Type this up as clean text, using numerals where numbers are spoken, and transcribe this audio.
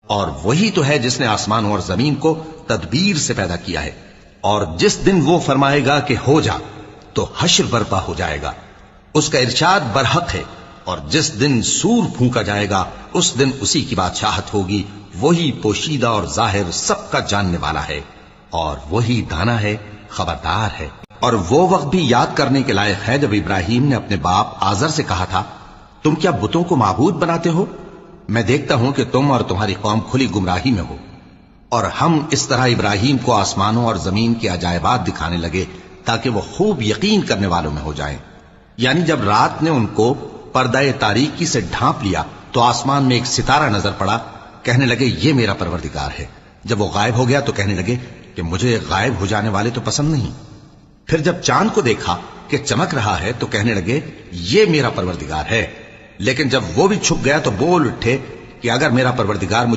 اور وہی تو ہے جس نے آسمانوں اور زمین کو تدبیر سے پیدا کیا ہے، اور جس دن وہ فرمائے گا کہ ہو جا تو حشر برپا ہو جائے گا، اس کا ارشاد برحق ہے، اور جس دن سور پھونکا جائے گا اس دن اسی کی بادشاہت ہوگی، وہی پوشیدہ اور ظاہر سب کا جاننے والا ہے، اور وہی دانا ہے، خبردار ہے۔ اور وہ وقت بھی یاد کرنے کے لائق ہے جب ابراہیم نے اپنے باپ آزر سے کہا تھا، تم کیا بتوں کو معبود بناتے ہو؟ میں دیکھتا ہوں کہ تم اور تمہاری قوم کھلی گمراہی میں ہو۔ اور ہم اس طرح ابراہیم کو آسمانوں اور زمین کے عجائبات دکھانے لگے تاکہ وہ خوب یقین کرنے والوں میں ہو جائیں۔ یعنی جب رات نے ان کو پردہ تاریکی سے ڈھانپ لیا تو آسمان میں ایک ستارہ نظر پڑا، کہنے لگے یہ میرا پروردگار ہے۔ جب وہ غائب ہو گیا تو کہنے لگے کہ مجھے غائب ہو جانے والے تو پسند نہیں۔ پھر جب چاند کو دیکھا کہ چمک رہا ہے تو کہنے لگے یہ میرا پروردگار ہے۔ لیکن جب وہ بھی چھپ گیا تو بول اٹھے کہ اگر میرا پروردگار مجھے